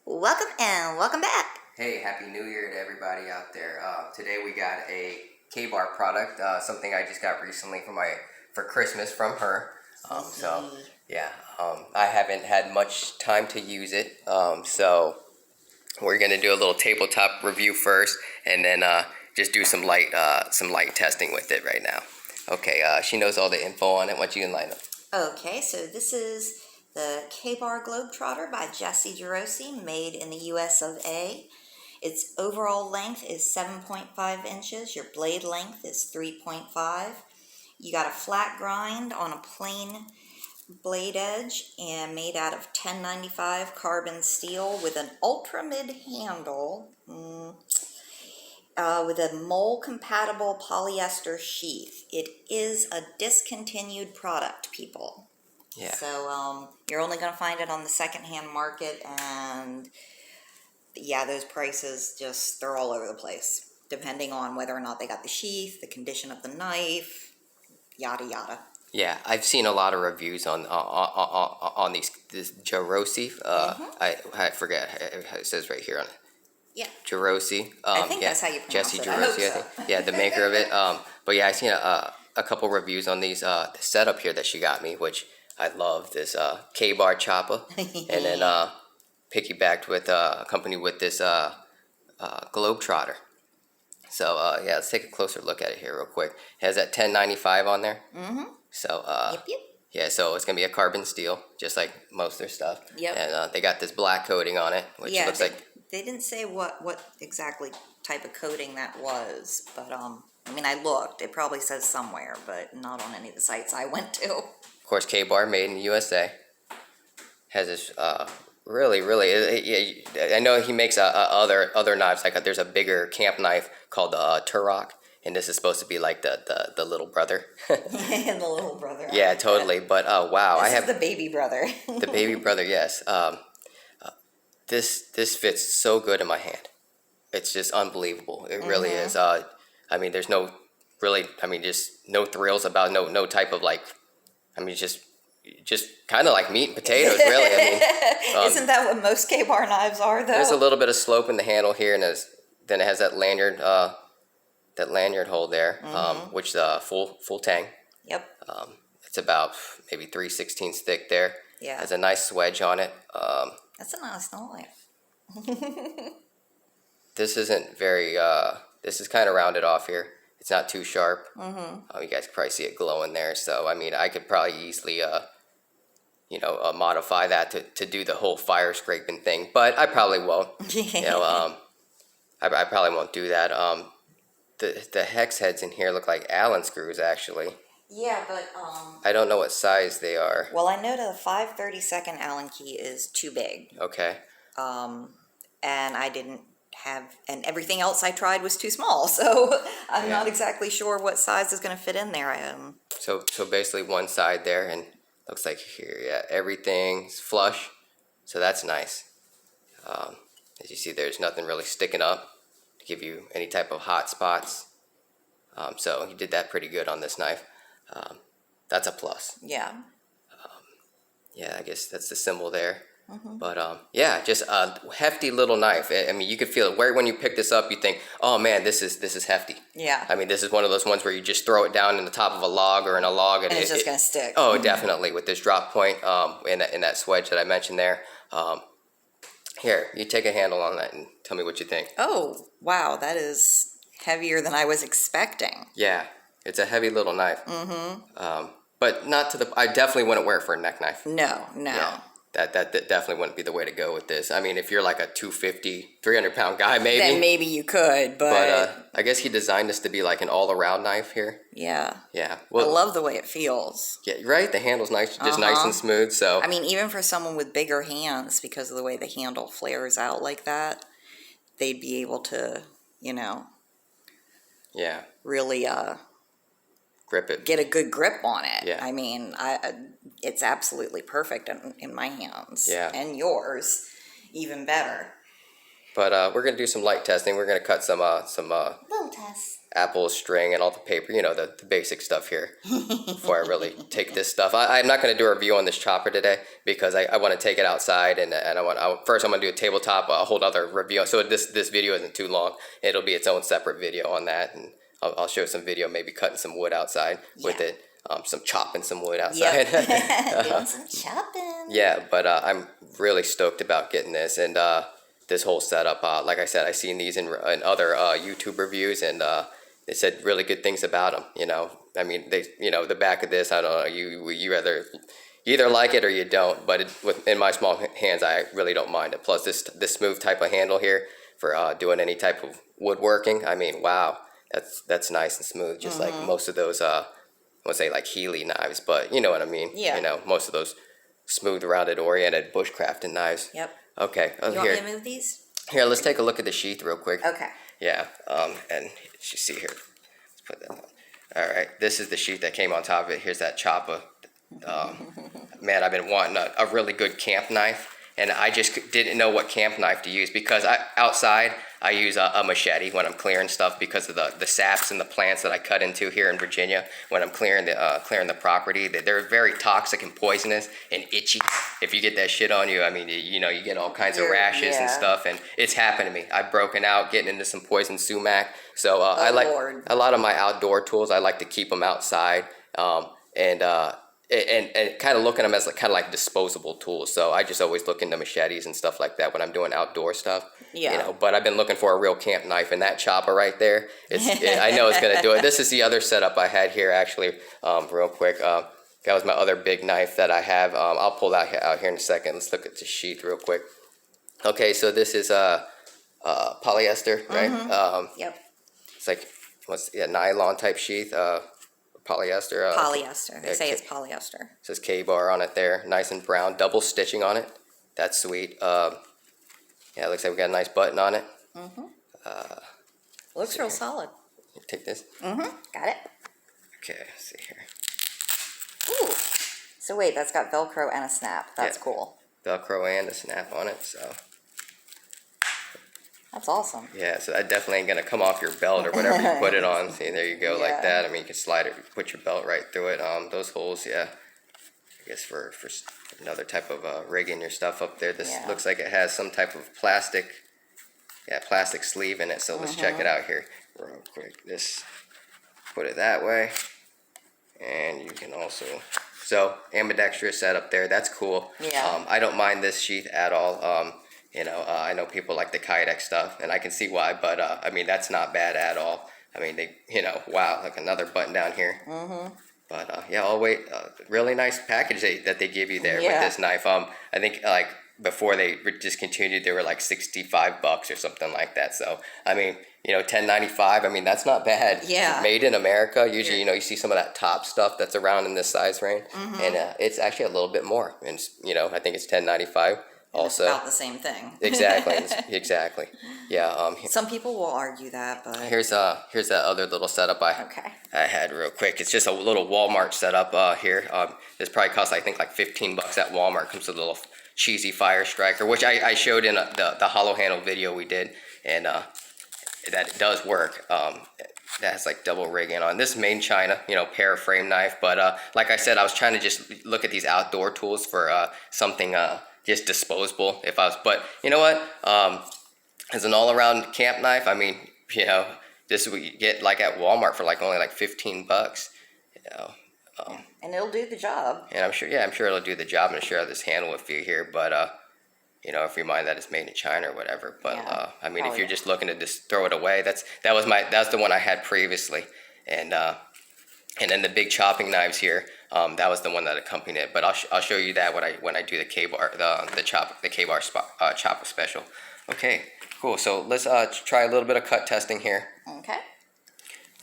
Welcome and welcome back. Hey, Happy New Year to everybody out there. Today we got a K-Bar product, something I just got recently for Christmas from her. I haven't had much time to use it, so we're gonna do a little tabletop review first, and then just do some light testing with it right now. Okay, she knows all the info on it. Why don't you enlighten them? Okay, so this is the K-Bar Globetrotter by Jarosz, made in the US of A. Its overall length is 7.5 inches. Your blade length is 3.5. You got a flat grind on a plain blade edge and made out of 1095 carbon steel with an ultra mid handle with a mole compatible polyester sheath. It is a discontinued product, people. Yeah. So you're only going to find it on the secondhand market, and yeah, those prices they're all over the place, depending on whether or not they got the sheath, the condition of the knife, yada yada. Yeah, I've seen a lot of reviews on this Jarosz. I forget how it says right here on it. Yeah. Jarosz. I think that's how you pronounce it. Jarosz, I think. Yeah, the maker of it. But yeah, I seen a couple reviews on these the setup here that she got me, which I love. This K-Bar chopper, and then piggybacked with accompanied with this Globetrotter. So yeah, let's take a closer look at it here real quick. It has that 1095 on there. Mm-hmm. So Yep. yeah, so it's gonna be a carbon steel, just like most of their stuff. Yep. And they got this black coating on it, which looks like. They didn't say what exactly type of coating that was, but I mean, I looked. It probably says somewhere, but not on any of the sites I went to. Of course, K-Bar, made in the USA. Has this really, I know he makes other knives. Like there's a bigger camp knife called the Turok, and this is supposed to be like the little brother. And the little brother. Yeah, totally. But wow, this is the baby brother. The baby brother, yes. This fits so good in my hand. It's just unbelievable. It really is. I mean, there's just no thrills about no type of like. I mean, just kind of like meat and potatoes, really. I mean, isn't that what most K-Bar knives are, though? There's a little bit of slope in the handle here, and then it has that lanyard hole there, which is full tang. Yep. It's about maybe 3/16 thick there. Yeah. Has a nice swedge on it. That's a nice knife. This isn't very. This is kind of rounded off here. It's not too sharp. You guys can probably see it glowing there. So I mean, I could probably easily, modify that to do the whole fire scraping thing. But I probably won't. I probably won't do that. The hex heads in here look like Allen screws, actually. Yeah, but I don't know what size they are. Well, I know the 5/32 Allen key is too big. Okay. And I didn't have, and everything else I tried was too small, so I'm not exactly sure what size is going to fit in there. So basically one side there, and looks like here, yeah, everything's flush, so that's nice. As you see, there's nothing really sticking up to give you any type of hot spots. So he did that pretty good on this knife. That's a plus. Yeah. Yeah, I guess that's the symbol there. But yeah, just a hefty little knife. I mean, you could feel it. When you pick this up, you think, "Oh man, this is hefty." Yeah. I mean, this is one of those ones where you just throw it down in the top of a log or in a log, and it's just gonna stick. Oh, definitely, with this drop point in that swedge that I mentioned there. Here, you take a handle on that and tell me what you think. Oh wow, that is heavier than I was expecting. Yeah, it's a heavy little knife. But not to the. I definitely wouldn't wear it for a neck knife. No. Yeah. That definitely wouldn't be the way to go with this. I mean, if you're like a 250, 300-pound guy, maybe. Then maybe you could, but I guess he designed this to be like an all-around knife here. Yeah. Yeah. Well, I love the way it feels. Yeah, right? The handle's nice, just nice and smooth, so. I mean, even for someone with bigger hands, because of the way the handle flares out like that, they'd be able to, Yeah. Really, grip it. Get a good grip on it. Yeah. I mean, it's absolutely perfect in my hands. Yeah. And yours, even better. But we're gonna do some light testing. We're gonna cut some little tests apple string and all the paper, you know, the basic stuff here before I really take this stuff. I'm not going to do a review on this chopper today because I want to take it outside and first I'm going to do a tabletop, a whole other review. So this video isn't too long. It'll be its own separate video on that, and I'll show some video, maybe cutting some wood outside with it, some chopping some wood outside. Yep. Doing some chopping. Yeah, but I'm really stoked about getting this and this whole setup. Like I said, I've seen these in other YouTube reviews, and they said really good things about them. You know, I mean, the back of this, I don't know, you either like it or you don't. But in my small hands, I really don't mind it. Plus, this smooth type of handle here for doing any type of woodworking. I mean, wow, that's nice and smooth, just like most of those. I would say like Healy knives, but you know what I mean. Yeah. You know, most of those smooth, rounded, oriented bushcrafting knives. Yep. Okay. You want me to move these? Here, let's take a look at the sheath real quick. Okay. Yeah. And you see here. Let's put that on. All right. This is the sheath that came on top of it. Here's that chopper. Man, I've been wanting a really good camp knife, and I just didn't know what camp knife to use because outside I use a machete when I'm clearing stuff because of the saps and the plants that I cut into here in Virginia when I'm clearing the property. They're very toxic and poisonous and itchy. If you get that shit on you, I mean, you get all kinds of rashes and stuff, and it's happened to me. I've broken out getting into some poison sumac. So I like a lot of my outdoor tools. I like to keep them outside, and kind of look at them as kind of like disposable tools. So I just always look into machetes and stuff like that when I'm doing outdoor stuff. Yeah. You know, but I've been looking for a real camp knife, and that chopper right there, I know it's gonna do it. This is the other setup I had here actually, real quick. That was my other big knife that I have. I'll pull that out here in a second. Let's look at the sheath real quick. Okay, so this is polyester, right? Yep. It's like nylon type sheath. Polyester. Polyester. They say it's polyester. It says K-bar on it there. Nice and brown. Double stitching on it. That's sweet. Yeah, it looks like we got a nice button on it. Looks real solid. Take this. Got it. Okay, let's see here. Ooh. So wait, that's got Velcro and a snap. That's cool. Velcro and a snap on it, so. That's awesome. Yeah, so that definitely ain't gonna come off your belt or whatever you put it on. See, there you go, like that. I mean, you can slide it, put your belt right through it. Those holes, I guess for another type of rigging your stuff up there. This looks like it has some type of plastic sleeve in it. So let's check it out here real quick. Put it that way, and you can also ambidextrous setup there. That's cool. Yeah. I don't mind this sheath at all. I know people like the Kydex stuff, and I can see why, but I mean, that's not bad at all. I mean, wow, like another button down here. But I'll wait. Really nice package that they give you there with this knife. I think like before they discontinued, they were like $65 or something like that. So I mean, $10.95. I mean, that's not bad. Yeah. Made in America. Usually, you see some of that top stuff that's around in this size range, and it's actually a little bit more. And I think it's $10.95. Also, it's about the same thing. Exactly. Yeah. Some people will argue that, but here's that other little setup I had real quick. It's just a little Walmart setup here. This probably costs I think like $15 at Walmart. Comes with a little cheesy fire striker, which I showed in the hollow handle video we did, and that it does work. That has like double rigging on. This is made in China, pair frame knife. But like I said, I was trying to just look at these outdoor tools for something just disposable. But you know what? As an all-around camp knife, I mean, this is what you get like at Walmart for like only like $15. And it'll do the job. And I'm sure it'll do the job. I'm sure I'll just handle it for you here, but if you mind that it's made in China or whatever. But I mean, if you're just looking to just throw it away, that's the one I had previously, and then the big chopping knives here. That was the one that accompanied it, but I'll show you that when I do the K-bar, the K-bar chopper special. Okay, cool. So let's try a little bit of cut testing here. Okay.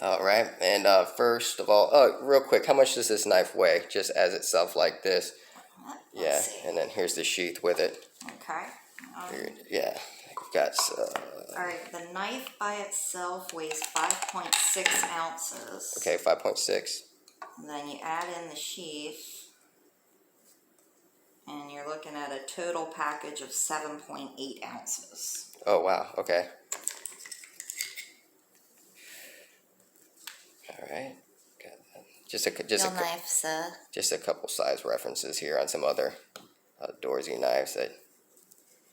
All right, and first of all, real quick, how much does this knife weigh, just as itself like this? Let's see. And then here's the sheath with it. Okay. Got. All right, the knife by itself weighs 5.6 ounces. Okay, 5.6. And then you add in the sheath, and you're looking at a total package of 7.8 ounces. Oh, wow. Okay. All right. Got that. Just a couple size references here on some other outdoorsy knives that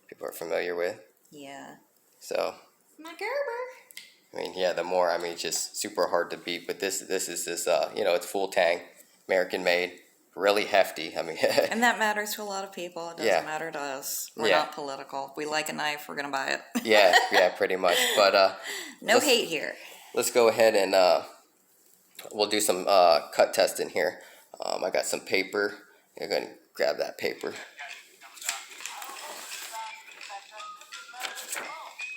people are familiar with. Yeah. So. My Gerber. I mean, yeah, the more, I mean, it's just super hard to beat, but this is it's full tang, American made, really hefty. I mean, and that matters to a lot of people. It doesn't matter to us. We're not political. If we like a knife, we're gonna buy it. yeah, pretty much. But no hate here. Let's go ahead and we'll do some cut testing here. I got some paper. You're gonna grab that paper.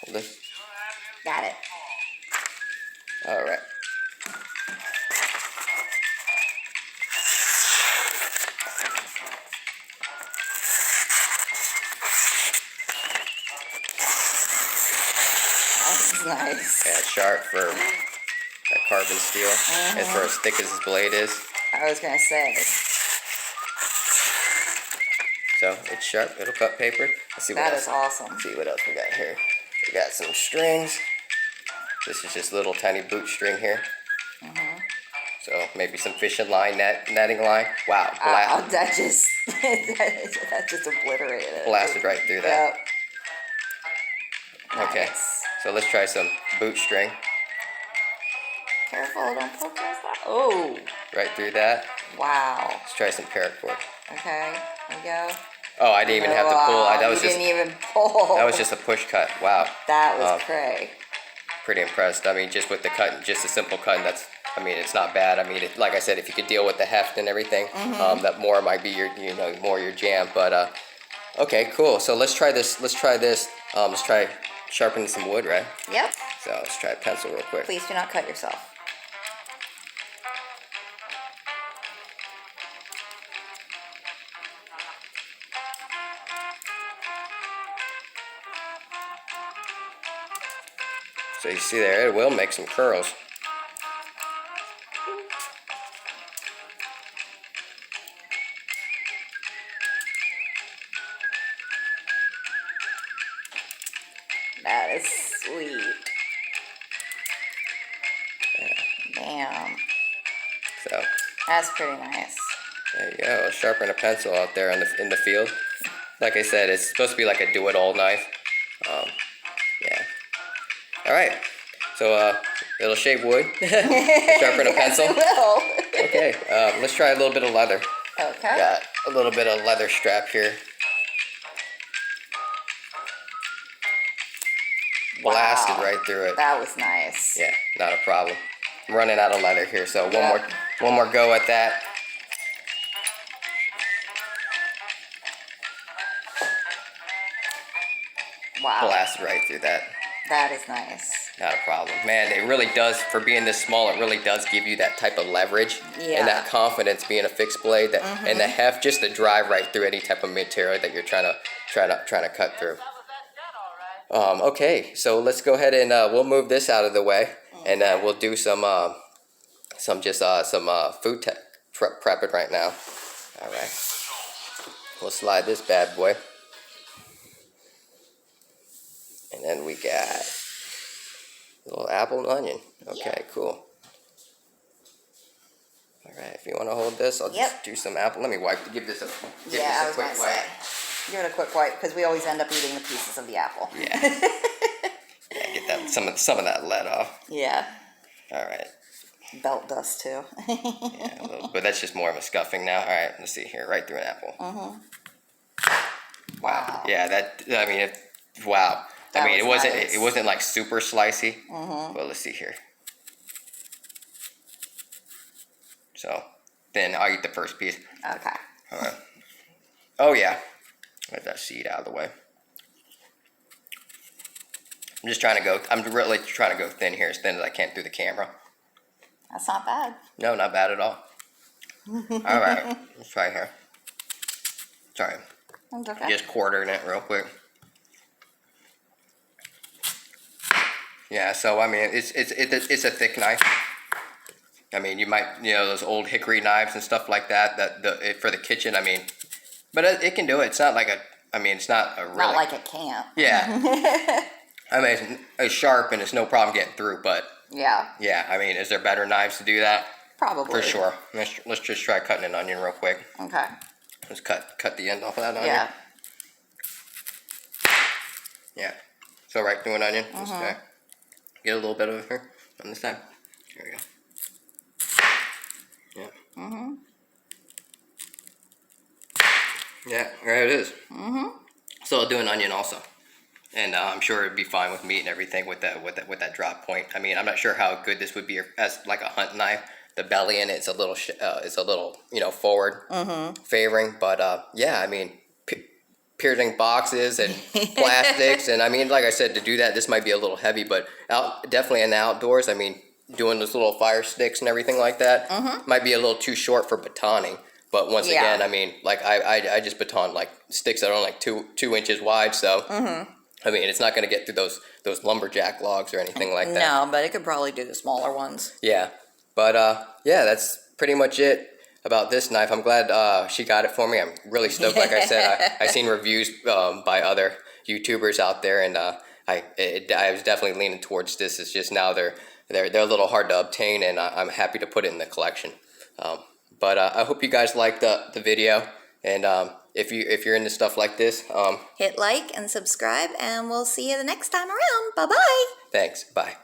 Hold it. Got it. All right. That's nice. Yeah, sharp for that carbon steel. It's for as thick as this blade is. I was gonna say. So it's sharp. It'll cut paper. Let's see what That else. is awesome. Let's see what else we got here. We got some strings. This is just little tiny boot string here. So maybe some fishing line, netting line. Wow, that just obliterated it. Blasted right through that. Yep. Okay, Nice. so let's try some boot string. Careful, don't poke yourself. Oh. Right through that. Wow. Let's try some paracord. Okay, there we go. Oh, I didn't even have to pull. Didn't even pull. That was just a push cut. Wow. That was cray. Pretty impressed. I mean, just with the cut, just a simple cut, and it's not bad. I mean, like I said, if you could deal with the heft and everything, that more might be more your jam. But okay, cool. So let's try this. Let's try sharpening some wood, right? Yep. So let's try a pencil real quick. Please do not cut yourself. So you see there, it will make some curls. That is sweet. Damn. So That's pretty nice. there you go. Sharpen a pencil out there in the field. Like I said, it's supposed to be like a do-it-all knife. Yeah. All right. So it'll shave wood. Sharpen a pencil. It will. Okay. Let's try a little bit of leather. Okay. Got a little bit of leather strap here. Blasted right through it. That was nice. Yeah, not a problem. I'm running out of leather here, so one more go at that. Wow. Blasted right through that. That is nice. Not a problem. Man, it really does, for being this small, it really does give you that type of leverage and that confidence being a fixed blade that, and the heft just to drive right through any type of material that you're trying to cut through. Okay, so let's go ahead and we'll move this out of the way, and we'll do some food prepping right now. All right, we'll slide this bad boy, and then we got a little apple and onion. Okay, cool. All right, if you want to hold this, I'll just do some apple. Let me give this a quick wipe. Give it a quick wipe because we always end up eating the pieces of the apple. Yeah. Yeah, get that some of that lead off. Yeah. All right. Belt dust too. Yeah, a little, but that's just more of a scuffing now. All right, let's see here, right through an apple. Wow. Yeah, wow. That I mean, was it wasn't like super slicey. But let's see here. So then I'll eat the first piece. Okay. All right. Oh yeah. Get that seed out of the way. I'm really trying to go thin here, as thin as I can through the camera. That's not bad. No, not bad at all. All right, let's try here. Sorry. That's okay. Just quartering it real quick. Yeah, so I mean, it's a thick knife. I mean, you might, those old hickory knives and stuff like that for the kitchen. I mean, but it can do it. It's not like it's not a really... Not like it can't. Yeah. I mean, it's sharp and it's no problem getting through, but Yeah. Yeah, I mean, is there better knives to do that? Probably. For sure. Let's just try cutting an onion real quick. Okay. Let's cut the end off of that onion. Yeah. Yeah. So right through an onion. Just get a little bit of it here on this side. There we go. Yeah. Yeah, there it is. So I'll do an onion also, and I'm sure it'd be fine with meat and everything with that drop point. I mean, I'm not sure how good this would be as like a hunt knife. The belly in it's a little forward favoring, but yeah, I mean, piercing boxes and plastics, and I mean, like I said, to do that, this might be a little heavy, but definitely in the outdoors, I mean, doing those little fire sticks and everything like that might be a little too short for batoning. But once again, I mean, like I just baton like sticks that are only like two inches wide, so I mean, it's not going to get through those lumberjack logs or anything like that. No, but it could probably do the smaller ones. Yeah, but yeah, that's pretty much it about this knife. I'm glad she got it for me. I'm really stoked. Like I said, I seen reviews by other YouTubers out there, and I was definitely leaning towards this. It's just now they're a little hard to obtain, and I'm happy to put it in the collection. But I hope you guys liked the video, and if you're into stuff like this, hit like and subscribe, and we'll see you the next time around. Bye bye. thanks. Bye.